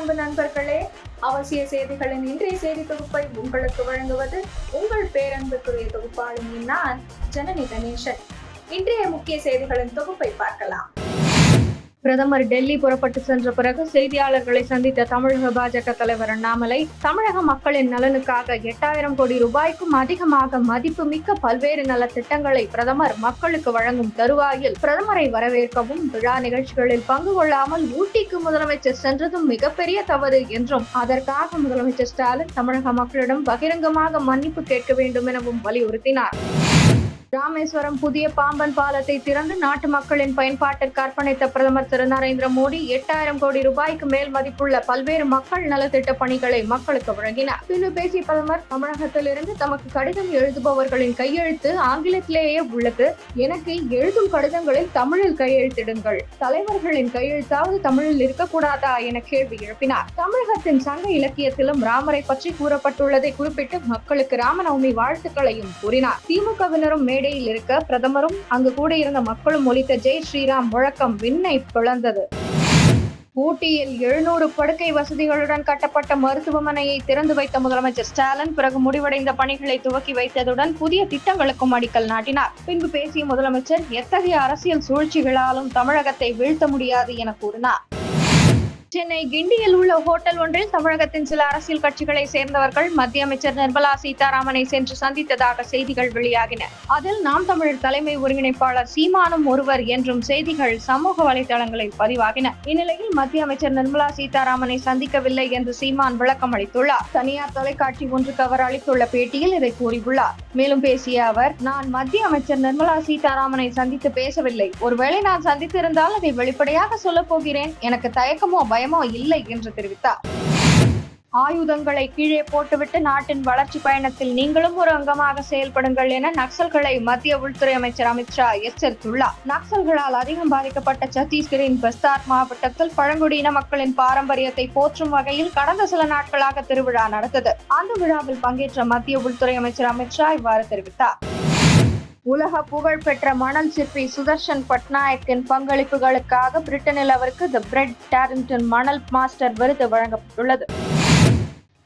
அன்பு நண்பர்களே, அவசிய செய்திகளின் இன்றைய செய்தி தொகுப்பை உங்களுக்கு வழங்குவது உங்கள் பேரன்புக்குரிய தொகுப்பாளி நான் ஜனனி கணேசன். இன்றைய முக்கிய செய்திகளின் தொகுப்பை பார்க்கலாம். பிரதமர் டெல்லி புறப்பட்டு சென்ற பிறகு செய்தியாளர்களை சந்தித்த தமிழக பாஜக தலைவர் அண்ணாமலை, தமிழக மக்களின் நலனுக்காக 8000 கோடி ரூபாய்க்கும் அதிகமாக மதிப்புமிக்க பல்வேறு நல திட்டங்களை பிரதமர் மக்களுக்கு வழங்கும் தருவாயில் பிரதமரை வரவேற்கவும் விழா நிகழ்ச்சிகளில் பங்கு கொள்ளாமல் ஊட்டிக்கு முதலமைச்சர் சென்றதும் மிகப்பெரிய தவறு என்றும், அதற்காக முதலமைச்சர் ஸ்டாலின் தமிழக மக்களிடம் பகிரங்கமாக மன்னிப்பு கேட்க வேண்டும் எனவும் வலியுறுத்தினார். ராமேஸ்வரம் புதிய பாம்பன் பாலத்தை திறந்து நாட்டு மக்களின் பயன்பாட்டிற்கு அர்ப்பணித்த பிரதமர் திரு நரேந்திர மோடி 8000 கோடி ரூபாய்க்கு மேல் மதிப்புள்ள பல்வேறு மக்கள் நலத்திட்ட பணிகளை மக்களுக்கு வழங்கினார். பின்னர் பேசிய பிரதமர், தமிழகத்திலிருந்து தமக்கு கடிதம் எழுதுபவர்களின் கையெழுத்து ஆங்கிலத்திலேயே உள்ளது. எனக்கு எழுதும் கடிதங்களில் தமிழில் கையெழுத்திடுங்கள். தலைவர்களின் கையெழுத்தாவது தமிழில் இருக்கக்கூடாதா என கேள்வி எழுப்பினார். தமிழகத்தின் சங்க இலக்கியத்திலும் ராமரை பற்றி கூறப்பட்டுள்ளதை குறிப்பிட்டு மக்களுக்கு ராமநவமி வாழ்த்துக்களையும் கூறினார். திமுகவினரும் மேடையில் இருக்க பிரதமரும் அங்கு கூட இருந்த மக்களும் ஒலித்த ஜெய் ஸ்ரீராம் முழக்கம் விண்ணை பிளந்தது. ஊட்டியில் 700 படுக்கை வசதிகளுடன் கட்டப்பட்ட மருத்துவமனையை திறந்து வைத்த முதலமைச்சர் ஸ்டாலின் பிறகு முடிவடைந்த பணிகளை துவக்கி வைத்ததுடன் புதிய திட்டங்களுக்கும் அடிக்கல் நாட்டினார். பின்பு பேசிய முதலமைச்சர், எத்தகைய அரசியல் சூழ்ச்சிகளாலும் தமிழகத்தை வீழ்த்த முடியாது என கூறினார். சென்னை கிண்டியில் உள்ள ஹோட்டல் ஒன்றில் தமிழகத்தின் சில அரசியல் கட்சிகளை சேர்ந்தவர்கள் மத்திய அமைச்சர் நிர்மலா சீதாராமனை சென்று சந்தித்ததாக செய்திகள் வெளியாகின. அதில் நாம் தமிழர் தலைமை ஒருங்கிணைப்பாளர் சீமானும் ஒருவர் என்றும் செய்திகள் சமூக வலைதளங்களில் பதிவாகின. இந்நிலையில் மத்திய அமைச்சர் நிர்மலா சீதாராமனை சந்திக்கவில்லை என்று சீமான் விளக்கம் அளித்துள்ளார். தனியார் தொலைக்காட்சி ஒன்றுக்கு அவர் அளித்துள்ள பேட்டியில் இதை கூறியுள்ளார். மேலும் பேசிய அவர், நான் மத்திய அமைச்சர் நிர்மலா சீதாராமனை சந்தித்து பேசவில்லை. ஒருவேளை நான் சந்தித்திருந்தால் அதை வெளிப்படையாக சொல்ல போகிறேன். எனக்கு தயக்கமோ பயமோ இல்லை என்று தெரிவித்தார். ஆயுதங்களை கீழே போட்டுவிட்டு நாட்டின் வளர்ச்சி பயணத்தில் நீங்களும் ஒரு அங்கமாக செயல்படுங்கள் என நக்சல்களை மத்திய உள்துறை அமைச்சர் அமித்ஷா எச்சரித்துள்ளார். நக்சல்களால் அதிகம் பாதிக்கப்பட்ட சத்தீஸ்கரின் பஸ்தார் மாவட்டத்தில் பழங்குடியின மக்களின் பாரம்பரியத்தை போற்றும் வகையில் கடந்த சில நாட்களாக திருவிழா நடந்தது. அந்த விழாவில் பங்கேற்ற மத்திய உள்துறை அமைச்சர் அமித்ஷா இவ்வாறு தெரிவித்தார். உலக புகழ் பெற்ற மணல் சிற்பி சுதர்ஷன் பட்நாயக்கின் பங்களிப்புகளுக்காக பிரிட்டனில் அவருக்கு தி பிரெட் டாரிங்டன் மணல் மாஸ்டர் விருது வழங்கப்பட்டுள்ளது.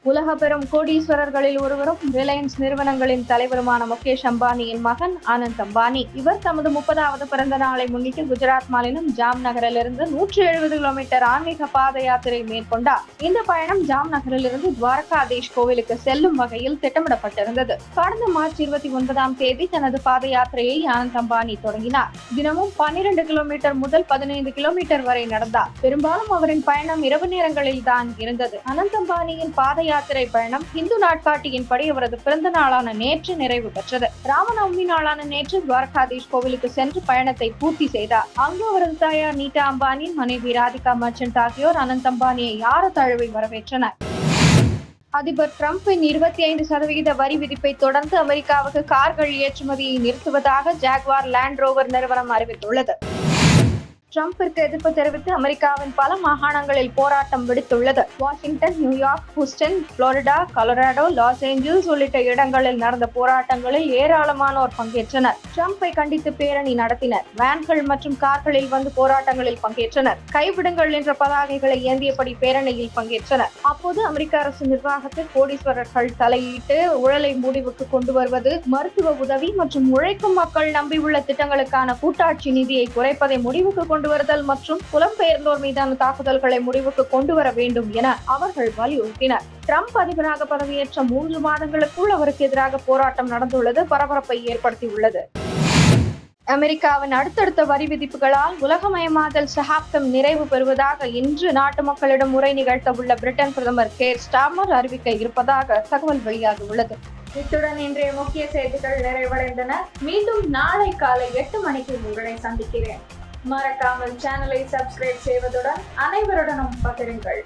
உலக பெரும் கோடீஸ்வரர்களில் ஒருவரும் ரிலையன்ஸ் நிறுவனங்களின் தலைவருமான முகேஷ் அம்பானியின் மகன் ஆனந்த் அம்பானி. இவர் தமது 30வது பிறந்த நாளை முன்னிட்டு குஜராத் மாநிலம் ஜாம் நகரிலிருந்து 170 கிலோமீட்டர் ஆன்மீக பாத யாத்திரை மேற்கொண்டார். இந்த பயணம் ஜாம் நகரிலிருந்து துவாரகாதீஷ் கோவிலுக்கு செல்லும் வகையில் திட்டமிடப்பட்டிருந்தது. கடந்த மார்ச் 29ஆம் தேதி தனது பாத யாத்திரையை ஆனந்த் அம்பானி தொடங்கினார். தினமும் 12 கிலோமீட்டர் முதல் 15 கிலோமீட்டர் வரை நடந்தார். பெரும்பாலும் அவரின் பயணம் இரவு நேரங்களில் தான் இருந்தது. ஆனந்த் அம்பானியின் பாத யாத்திரை பயணம் இந்து நாட்காட்டியின்படி அவரது பிறந்த நாளான நேற்று நிறைவு பெற்றது. ராமநவமி நாளான நேற்று துவாரகாதீஷ் கோவிலுக்கு சென்று பயணத்தை பூர்த்தி செய்தார். அங்கு அவரது தாயார் நீதா அம்பானி, மனைவி ராதிகா மர்ச்சன்ட் ஆகியோர் அனந்த் அம்பானியை யார தழுவி வரவேற்றனர். அதிபர் டிரம்பின் 25% வரி விதிப்பை தொடர்ந்து அமெரிக்காவுக்கு கார்கள் ஏற்றுமதியை நிறுத்துவதாக ஜாக்வார் லேண்ட் ரோவர் நிறுவனம் அறிவித்துள்ளது. டிரம்பிற்கு எதிர்ப்பு தெரிவித்து அமெரிக்காவின் பல மாகாணங்களில் போராட்டம் வெடித்துள்ளது. Washington, New York, Houston, Florida, Colorado, Los Angeles உள்ளிட்ட இடங்களில் நடந்த போராட்டங்களில் ஏராளமானோர் பங்கேற்றனர். டிரம்பை கண்டித்து பேரணி நடத்தினர். வேன்கள் மற்றும் கார்களில் வந்து போராட்டங்களில் பங்கேற்றனர். கைவிடுங்கள் என்ற பதாகைகளை ஏந்தியபடி பேரணியில் பங்கேற்றனர். அப்போது அமெரிக்க அரசு நிர்வாகத்தில் கோடீஸ்வரர்கள் தலையிட்டு ஊழலை முடிவுக்கு கொண்டு வருவது, மருத்துவ உதவி மற்றும் உழைக்கும் மக்கள் நம்பியுள்ள திட்டங்களுக்கான கூட்டாட்சி நிதியை குறைப்பதை முடிவுக்கு கொண்டு வருதல் மற்றும் புலம்பெயர்ந்தோர் மீதான தாக்குதல்களை முடிவுக்கு கொண்டு வர வேண்டும் என அவர்கள் வலியுறுத்தினர். டிரம்ப் அதிபராக பதவியேற்ற 3 மாதங்களுக்குள் அவருக்கு எதிராக போராட்டம் நடந்துள்ளது பரபரப்பை ஏற்படுத்தியுள்ளது. அமெரிக்காவின் அடுத்தடுத்த வரி விதிப்புகளால் உலகமயமாதல் சகாப்தம் நிறைவு பெறுவதாக இன்று நாட்டு மக்களிடம் உரை நிகழ்த்த உள்ள பிரிட்டன் பிரதமர் கேர் ஸ்டார்மர் அறிவிக்க இருப்பதாக தகவல் வெளியாகியுள்ளது. இத்துடன் இன்றைய முக்கிய செய்திகள் நிறைவடைந்தன. மீண்டும் நாளை காலை 8 மணிக்கு உங்களை சந்திக்கிறேன். மறக்காமல் சேனலை சப்ஸ்கிரைப் செய்வதுடன் அனைவருடனும் பகிருங்கள்.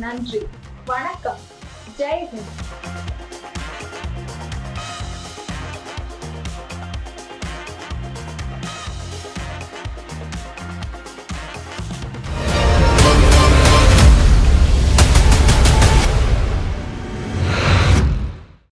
நன்றி, வணக்கம், ஜெய் ஹிந்த்.